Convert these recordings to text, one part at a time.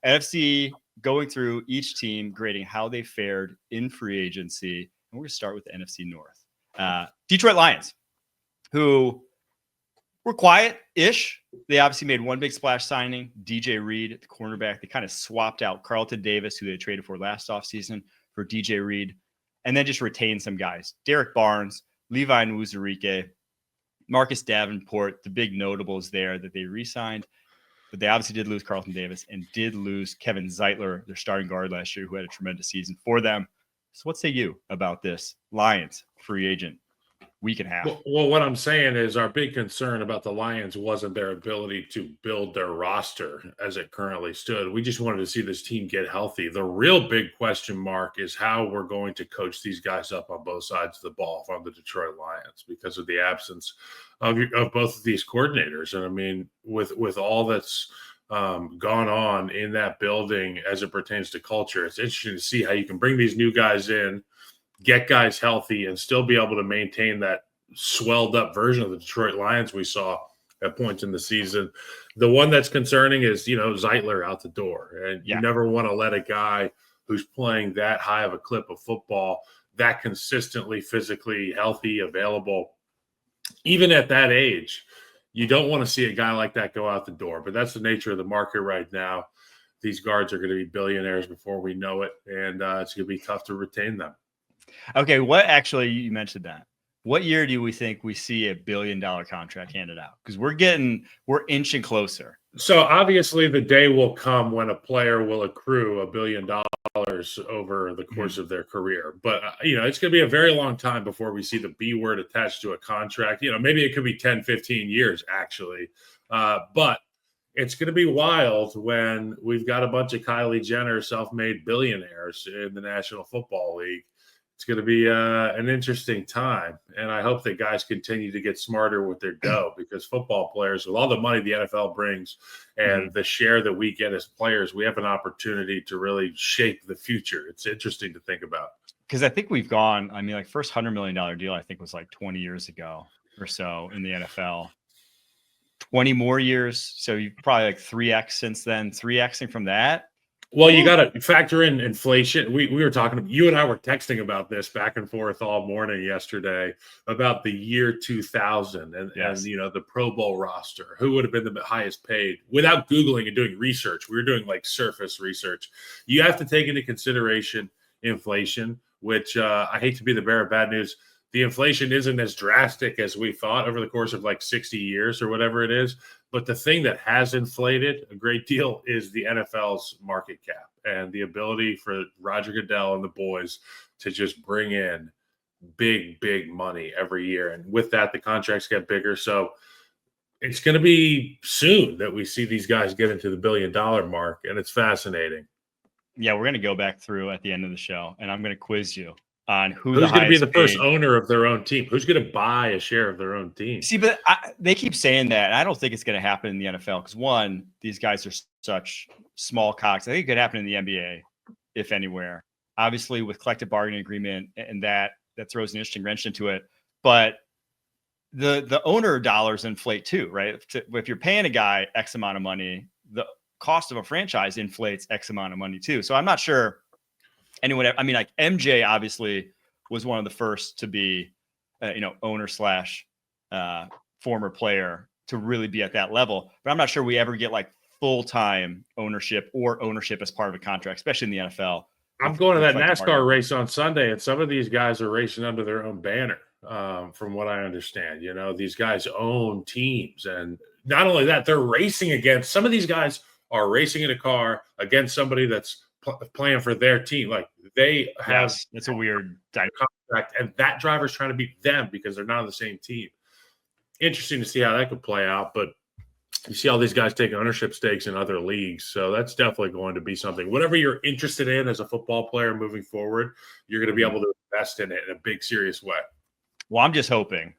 NFC going through each team, grading how they fared in free agency. And we're going to start with the NFC North. Detroit Lions, who were quiet-ish. They obviously made one big splash signing, DJ Reed, the cornerback. They kind of swapped out Carlton Davis, who they traded for last offseason, for DJ Reed, and then just retained some guys. Derek Barnes, Levi Nwuzurike, Marcus Davenport, the big notables there that they re-signed. But they obviously did lose Carlton Davis and did lose Kevin Zeitler, their starting guard last year, who had a tremendous season for them. So what say you about this Lions free agent week and a half? Well, what I'm saying is our big concern about the Lions wasn't their ability to build their roster as it currently stood. We just wanted to see this team get healthy. The real big question mark is how we're going to coach these guys up on both sides of the ball from the Detroit Lions because of the absence of both of these coordinators. And I mean, with all that's gone on in that building as it pertains to culture, it's interesting to see how you can bring these new guys in, get guys healthy, and still be able to maintain that swelled up version of the Detroit Lions we saw at points in the season. The one that's concerning is, Zeitler out the door. And you never want to let a guy who's playing that high of a clip of football, that consistently physically healthy, available, even at that age, you don't want to see a guy like that go out the door. But that's the nature of the market right now. These guards are going to be billionaires before we know it, and it's going to be tough to retain them. Okay, you mentioned that. What year do we think we see $1 billion contract handed out? Because we're inching closer. So obviously the day will come when a player will accrue $1 billion over the course of their career. But, it's going to be a very long time before we see the B word attached to a contract. Maybe it could be 10, 15 years actually. But it's going to be wild when we've got a bunch of Kylie Jenner self-made billionaires in the National Football League. It's going to be an interesting time, and I hope that guys continue to get smarter with their dough because football players, with all the money the NFL brings and the share that we get as players, we have an opportunity to really shape the future. It's interesting to think about. Because I think we've gone, first $100 million deal, I think was like 20 years ago or so in the NFL. 20 more years, so you probably like 3x since then, 3xing from that. Well, you got to factor in inflation. We were talking, you and I were texting about this back and forth all morning yesterday about the year 2000 and the Pro Bowl roster. Who would have been the highest paid without Googling and doing research? We were doing like surface research. You have to take into consideration inflation, which I hate to be the bearer of bad news. The inflation isn't as drastic as we thought over the course of like 60 years or whatever it is. But the thing that has inflated a great deal is the NFL's market cap and the ability for Roger Goodell and the boys to just bring in big, big money every year. And with that, the contracts get bigger. So it's going to be soon that we see these guys get into the $1 billion mark. And it's fascinating. Yeah, we're going to go back through at the end of the show, and I'm going to quiz you on who's going to be the first owner of their own team. Who's going to buy a share of their own team? See, but they keep saying that. And I don't think it's going to happen in the NFL because, one, these guys are such small cogs. I think it could happen in the NBA, if anywhere. Obviously, with collective bargaining agreement, and that throws an interesting wrench into it. But the owner dollars inflate too, right? If you're paying a guy X amount of money, the cost of a franchise inflates X amount of money too. So I'm not sure anyone, like MJ obviously was one of the first to be, owner / former player to really be at that level. But I'm not sure we ever get like full-time ownership or ownership as part of a contract, especially in the NFL. I'm going to that NASCAR race on Sunday, and some of these guys are racing under their own banner, from what I understand. These guys own teams. And not only that, they're racing against – some of these guys are racing in a car against somebody that's playing for their team. Like they have it's a weird contract, and that driver's trying to beat them because they're not on the same team. Interesting to see how that could play out, but you see all these guys taking ownership stakes in other leagues. So that's definitely going to be something. Whatever you're interested in as a football player moving forward, you're going to be able to invest in it in a big, serious way. Well, I'm just hoping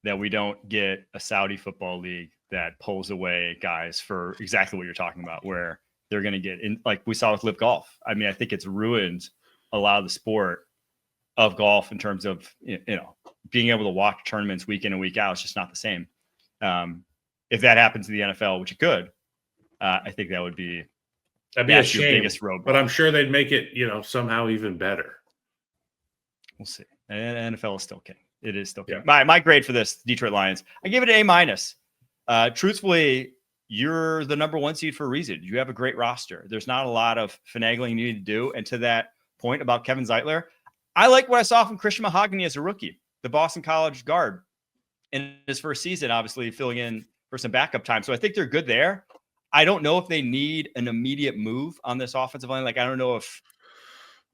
that we don't get a Saudi football league that pulls away guys for exactly what you're talking about, where they're going to get in, like we saw with Live Golf. I think it's ruined a lot of the sport of golf in terms of, being able to watch tournaments week in and week out. It's just not the same. If that happens in the NFL, which it could, I think that would be That'd be a that's your shame, biggest roadblock. but I'm sure they'd make it, somehow even better. We'll see. And NFL is still king. It is still king. Yeah. My grade for this Detroit Lions, I give it an A-. Truthfully, you're the number 1 seed for a reason. You have a great roster. There's not a lot of finagling you need to do. And to that point about Kevin Zeitler, I like what I saw from Christian Mahogany as a rookie, the Boston College guard, in his first season, obviously filling in for some backup time. So I think they're good there. I don't know if they need an immediate move on this offensive line. Like, I don't know if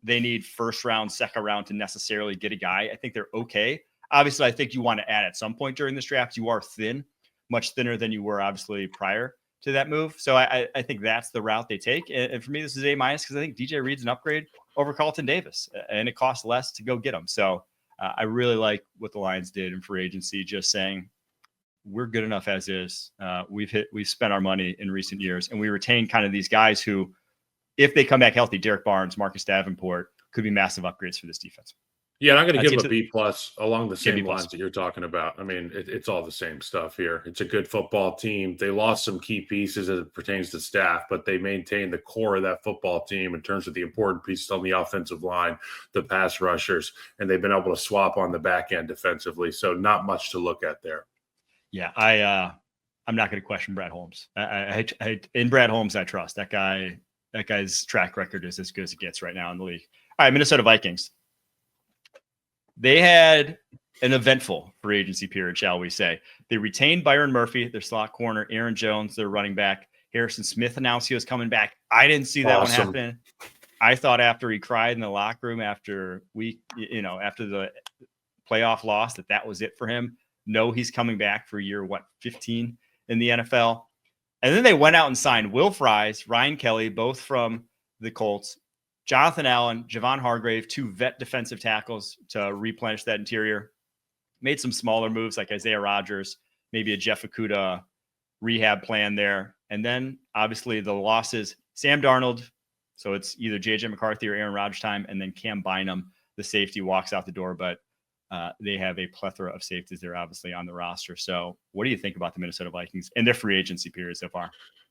they need first round, second round to necessarily get a guy. I think they're okay. Obviously, I think you want to add at some point during this draft. You are thin, much thinner than you were obviously prior to that move. So I think that's the route they take. And for me, this is A- because I think DJ Reed's an upgrade over Carlton Davis, and it costs less to go get him. So I really like what the Lions did in free agency, just saying we're good enough as is. We've spent our money in recent years, and we retain kind of these guys who, if they come back healthy, Derek Barnes, Marcus Davenport, could be massive upgrades for this defense. Yeah, and I'm going to give them a B+ along the same lines that you're talking about. I mean, it's all the same stuff here. It's a good football team. They lost some key pieces as it pertains to staff, but they maintained the core of that football team in terms of the important pieces on the offensive line, the pass rushers, and they've been able to swap on the back end defensively. So not much to look at there. Yeah, I'm not going to question Brad Holmes. In Brad Holmes, I trust that guy. That guy's track record is as good as it gets right now in the league. All right, Minnesota Vikings. They had an eventful free agency period, shall we say. They retained Byron Murphy, their slot corner, Aaron Jones, their running back. Harrison Smith announced he was coming back. I didn't see that one happening. I thought after he cried in the locker room after the playoff loss, that was it for him. No, he's coming back for year 15 in the NFL. And then they went out and signed Will Fries, Ryan Kelly, both from the Colts, Jonathan Allen, Javon Hargrave, 2 vet defensive tackles to replenish that interior. Made some smaller moves like Isaiah Rodgers, maybe a Jeff Okudah rehab plan there. And then obviously the losses, Sam Darnold. So it's either JJ McCarthy or Aaron Rodgers time. And then Cam Bynum, the safety, walks out the door. But they have a plethora of safeties there, obviously, on the roster. So what do you think about the Minnesota Vikings and their free agency period so far?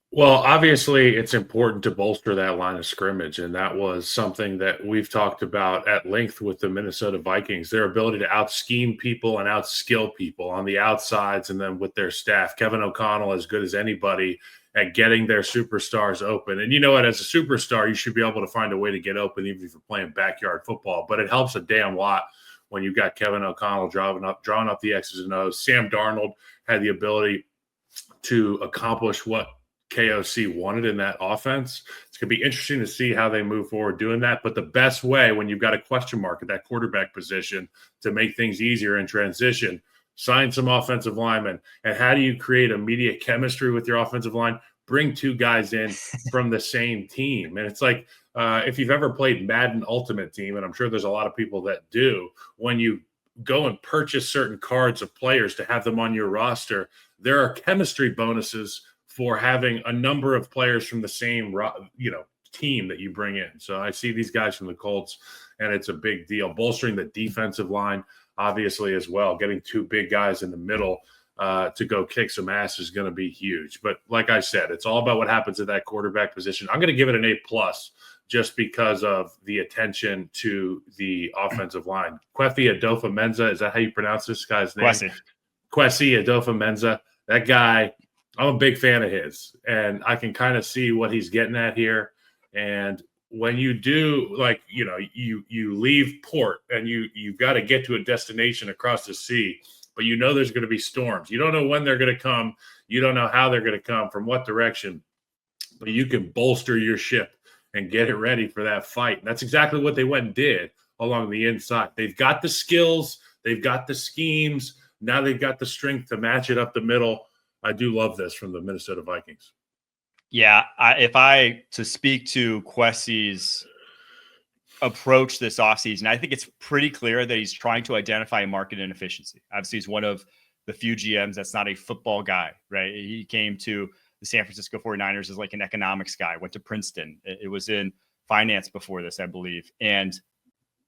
Well, obviously, it's important to bolster that line of scrimmage, and that was something that we've talked about at length with the Minnesota Vikings, their ability to out-scheme people and out-skill people on the outsides and then with their staff. Kevin O'Connell, as good as anybody at getting their superstars open. And you know what? As a superstar, you should be able to find a way to get open even if you're playing backyard football, but it helps a damn lot when you've got Kevin O'Connell drawing up the X's and O's. Sam Darnold had the ability to accomplish what KOC wanted in that offense. It's going to be interesting to see how they move forward doing that. But the best way when you've got a question mark at that quarterback position to make things easier in transition, sign some offensive linemen. And how do you create immediate chemistry with your offensive line? Bring 2 guys in from the same team. And it's like, if you've ever played Madden Ultimate Team, and I'm sure there's a lot of people that do, when you go and purchase certain cards of players to have them on your roster, there are chemistry bonuses for having a number of players from the same, team that you bring in. So I see these guys from the Colts, and it's a big deal. Bolstering the defensive line, obviously, as well. Getting 2 big guys in the middle to go kick some ass is going to be huge. But like I said, it's all about what happens at that quarterback position. I'm going to give it an A+, just because of the attention to the offensive line. Kwesi Adofo-Mensah, is that how you pronounce this guy's name? Kwesi Adofo-Mensah. That guy, I'm a big fan of his, and I can kind of see what he's getting at here. And when you do, you leave port and you've got to get to a destination across the sea, but there's going to be storms. You don't know when they're going to come. You don't know how they're going to come, from what direction, but you can bolster your ship and get it ready for that fight. And that's exactly what they went and did along the inside. They've got the skills. They've got the schemes. Now they've got the strength to match it up the middle. I do love this from the Minnesota Vikings. Yeah, to speak to Kwesi's approach this offseason, I think it's pretty clear that he's trying to identify market inefficiency. Obviously, he's one of the few GMs that's not a football guy, right? He came to the San Francisco 49ers as like an economics guy, went to Princeton. It was in finance before this, I believe. And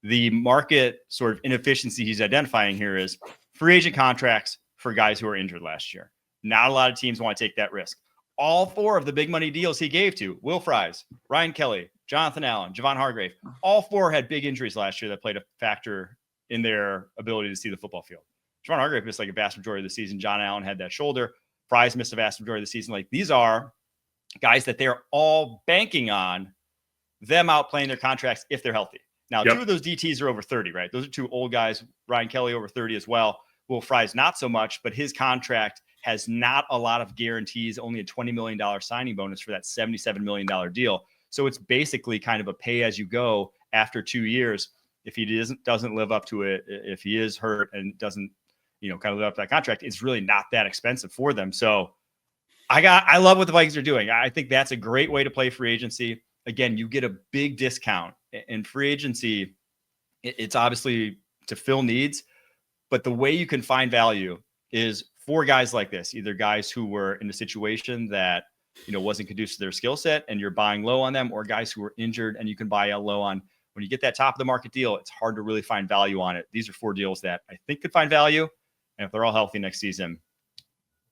the market sort of inefficiency he's identifying here is free agent contracts for guys who were injured last year. Not a lot of teams want to take that risk. all 4 of the big money deals he gave to Will Fries, Ryan Kelly, Jonathan Allen, Javon Hargrave, all 4 had big injuries last year that played a factor in their ability to see the football field. Javon Hargrave missed like a vast majority of the season. John Allen had that shoulder. Fries missed a vast majority of the season. Like, these are guys that they're all banking on them outplaying their contracts if they're healthy. Now, 2 of those DTs are over 30, right? Those are 2 old guys. Ryan Kelly over 30 as well. Will Fries not so much, but his contract has not a lot of guarantees, only a $20 million signing bonus for that $77 million deal. So it's basically kind of a pay as you go after 2 years. If he doesn't live up to it, if he is hurt and doesn't, kind of live up to that contract, it's really not that expensive for them. So I love what the Vikings are doing. I think that's a great way to play free agency. Again, you get a big discount in free agency. It's obviously to fill needs, but the way you can find value is for guys like this, either guys who were in a situation that, wasn't conducive to their skill set and you're buying low on them, or guys who were injured and you can buy out low on. When you get that top of the market deal, it's hard to really find value on it. These are 4 deals that I think could find value. And if they're all healthy next season,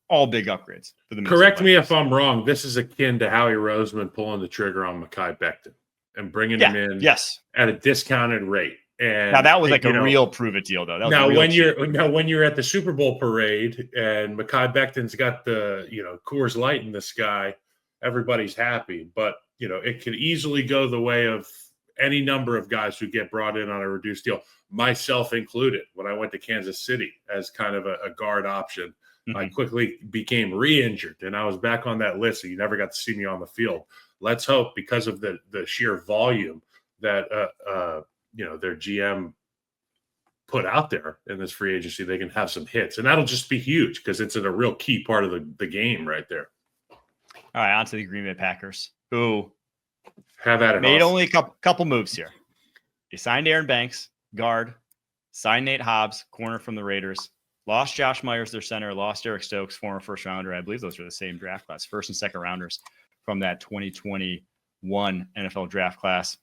all big upgrades for the Minnesota Correct me Vikings. if I'm wrong. This is akin to Howie Roseman pulling the trigger on Mekhi Becton and bringing him in at a discounted rate. And now that was like a real prove it deal, though. That was when you're at the Super Bowl parade and Mekhi Becton's got the Coors Light in the sky, everybody's happy. But it could easily go the way of any number of guys who get brought in on a reduced deal, myself included. When I went to Kansas City as kind of a guard option, I quickly became re-injured, and I was back on that list, so you never got to see me on the field. Let's hope, because of the sheer volume that their GM put out there in this free agency, they can have some hits, and that'll just be huge because it's a real key part of the game right there. All right, on to the Green Bay Packers, who have at it made only a couple moves here. They signed Aaron Banks, guard, signed Nate Hobbs, corner from the Raiders. Lost Josh Myers, their center. Lost Eric Stokes, former first rounder. I believe those are the same draft class, first and second rounders from that 2021 NFL draft class.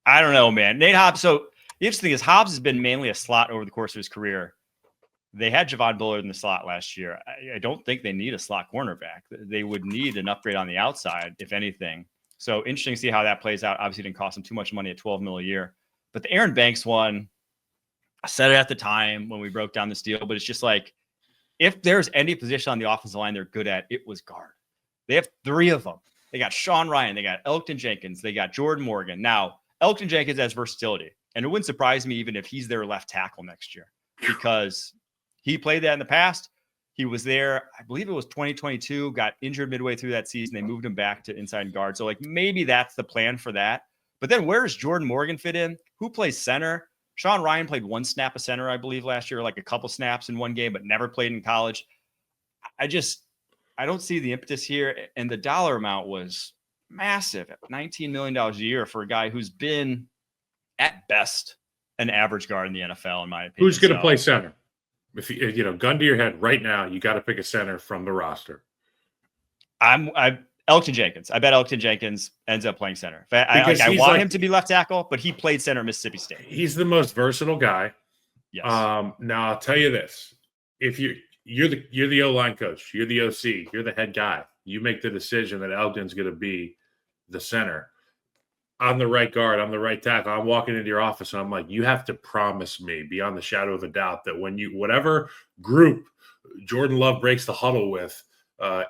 I don't know, man. Nate Hobbs. So the interesting thing is Hobbs has been mainly a slot over the course of his career. They had Javon Bullard in the slot last year. I don't think they need a slot cornerback. They would need an upgrade on the outside, if anything. So interesting to see how that plays out. Obviously, it didn't cost them too much money at $12 million a year. But the Aaron Banks one, I said it at the time when we broke down this deal, but it's just like, if there's any position on the offensive line they're good at, it was guard. They have 3 of them. They got Sean Ryan, they got Elgton Jenkins, they got Jordan Morgan. Now, Elgton Jenkins has versatility, and it wouldn't surprise me even if he's their left tackle next year, because he played that in the past. He was there, I believe it was 2022, got injured midway through that season. They moved him back to inside guard. So like maybe that's the plan for that. But then where does Jordan Morgan fit in? Who plays center? Sean Ryan played 1 snap of center, I believe, last year, like a couple snaps in one game, but never played in college. I don't see the impetus here. And the dollar amount was massive, $19 million a year for a guy who's been at best an average guard in the NFL, in my opinion. Who's going to play center? If you gun to your head right now, you got to pick a center from the roster. Elgton Jenkins. I bet Elgton Jenkins ends up playing center. I want him to be left tackle, but he played center at Mississippi State. He's the most versatile guy. Yes. Now I'll tell you this: if you're the O-line coach, you're the OC, you're the head guy, you make the decision that Elgton's going to be the center. I'm the right guard. I'm the right tackle. I'm walking into your office and I'm like, you have to promise me beyond the shadow of a doubt that whatever group Jordan Love breaks the huddle with,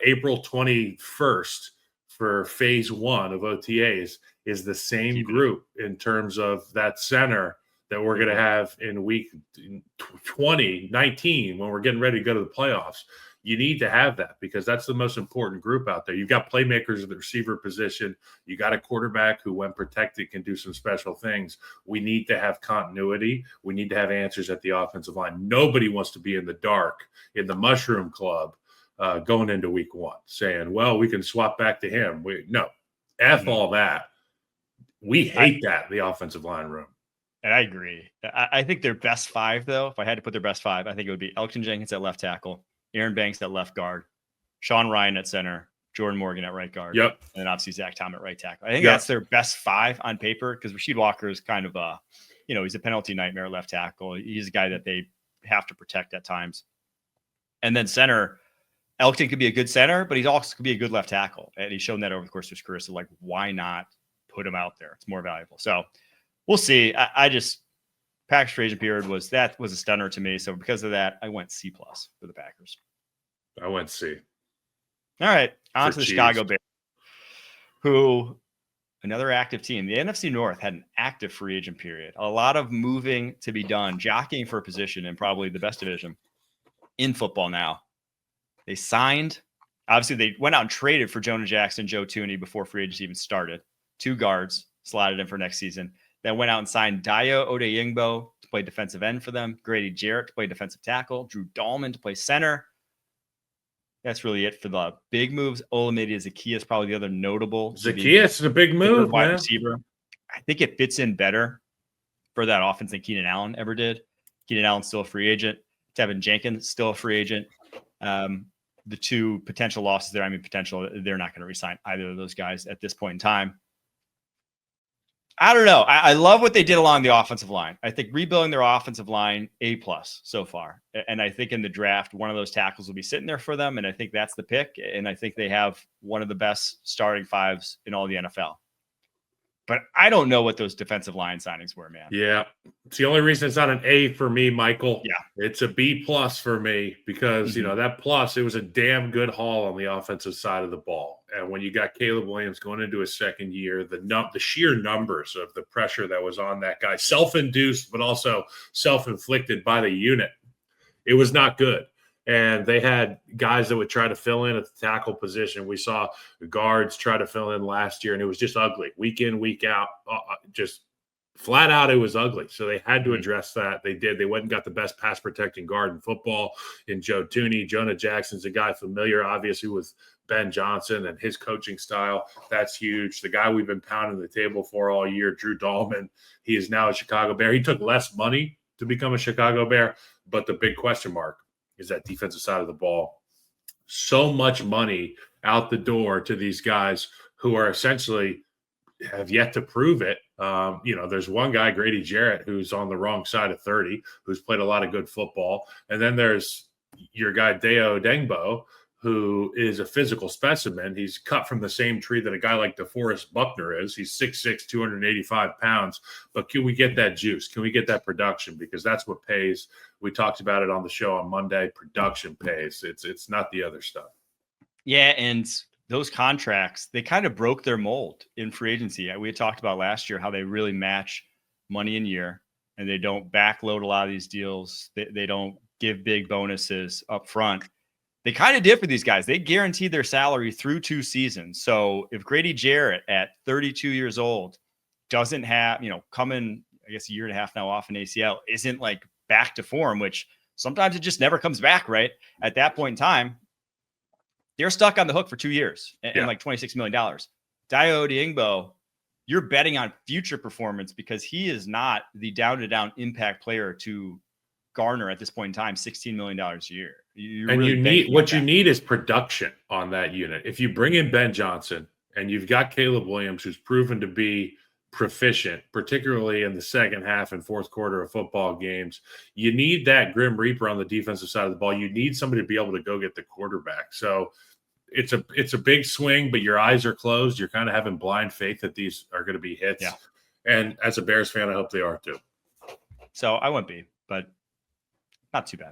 April 21st for phase 1 of OTAs is the same group in terms of that center that we're going to have in week 2019 when we're getting ready to go to the playoffs. You need to have that because that's the most important group out there. You've got playmakers at the receiver position. You got a quarterback who, when protected, can do some special things. We need to have continuity. We need to have answers at the offensive line. Nobody wants to be in the dark in the mushroom club going into week 1 saying, well, we can swap back to him. All that. We hate that, the offensive line room. And I agree. I think their best 5, though, if I had to put their best 5, I think it would be Elgton Jenkins at left tackle, Aaron Banks at left guard, Sean Ryan at center, Jordan Morgan at right guard, and then obviously Zach Tom at right tackle. I think that's their best 5 on paper because Rasheed Walker is kind of he's a penalty nightmare left tackle. He's a guy that they have to protect at times. And then center, Elkton could be a good center, but he's also could be a good left tackle. And he's shown that over the course of his career. So, like, why not put him out there? It's more valuable. So we'll see. I just Packers free agent period was a stunner to me. So because of that, I went C+ for the Packers. I went C. All right. On to the Chicago Bears, who another active team. The NFC North had an active free agent period. A lot of moving to be done, jockeying for a position in probably the best division in football now. They signed, obviously they went out and traded for Jonah Jackson, Joe Thuney before free agency even started. 2 guards slotted in for next season. Then went out and signed Dayo Odeyingbo to play defensive end for them, Grady Jarrett to play defensive tackle, Drew Dahlman to play center. That's really it for the big moves. Olamide Zaccheaus is probably the other notable. Zaccheaus is a big move, wide man. receiver. I think it fits in better for that offense than Keenan Allen ever did. Keenan Allen's still a free agent. Tevin Jenkins still a free agent. The 2 potential losses there, they're not going to resign either of those guys at this point in time. I don't know. I love what they did along the offensive line. I think rebuilding their offensive line, A+ so far. And I think in the draft, one of those tackles will be sitting there for them. And I think that's the pick. And I think they have one of the best starting 5s in all the NFL. But I don't know what those defensive line signings were, man. Yeah. It's the only reason it's not an A for me, Michael. Yeah. It's a B+ for me because, that plus, it was a damn good haul on the offensive side of the ball. And when you got Caleb Williams going into his second year, the sheer numbers of the pressure that was on that guy, self-induced, but also self-inflicted by the unit, it was not good. And they had guys that would try to fill in at the tackle position. We saw guards try to fill in last year, and it was just ugly. Week in, week out, just flat out, it was ugly. So they had to address that. They did. They went and got the best pass-protecting guard in football in Joe Thuney. Jonah Jackson's a guy familiar, obviously, with Ben Johnson and his coaching style. That's huge. The guy we've been pounding the table for all year, Drew Dahlman, he is now a Chicago Bear. He took less money to become a Chicago Bear, but the big question mark is that defensive side of the ball. So much money out the door to these guys who are essentially have yet to prove it. There's one guy, Grady Jarrett, who's on the wrong side of 30, who's played a lot of good football. And then there's your guy, Dayo Odeyingbo, who is a physical specimen. He's cut from the same tree that a guy like DeForest Buckner is. He's 6'6", 285 pounds. But can we get that juice? Can we get that production? Because that's what pays. We talked about it on the show on Monday. Production pays. It's not the other stuff. Yeah, and those contracts, they kind of broke their mold in free agency. We had talked about last year how they really match money in year, and they don't backload a lot of these deals. They don't give big bonuses up front. They kind of did for these guys. They guaranteed their salary through 2 seasons. So if Grady Jarrett at 32 years old doesn't have, coming, I guess, a year and a half now off an ACL, isn't like back to form, which sometimes it just never comes back, right? At that point in time, they're stuck on the hook for 2 years and like $26 million. Dayo Odeyingbo, you're betting on future performance because he is not the down-to-down impact player to garner at this point in time $16 million a year. You need is production on that unit. If you bring in Ben Johnson and you've got Caleb Williams, who's proven to be proficient, particularly in the second half and fourth quarter of football games, you need that Grim Reaper on the defensive side of the ball. You need somebody to be able to go get the quarterback. So it's a big swing, but your eyes are closed. You're kind of having blind faith that these are going to be hits. Yeah. And as a Bears fan, I hope they are too. So I went B, but not too bad.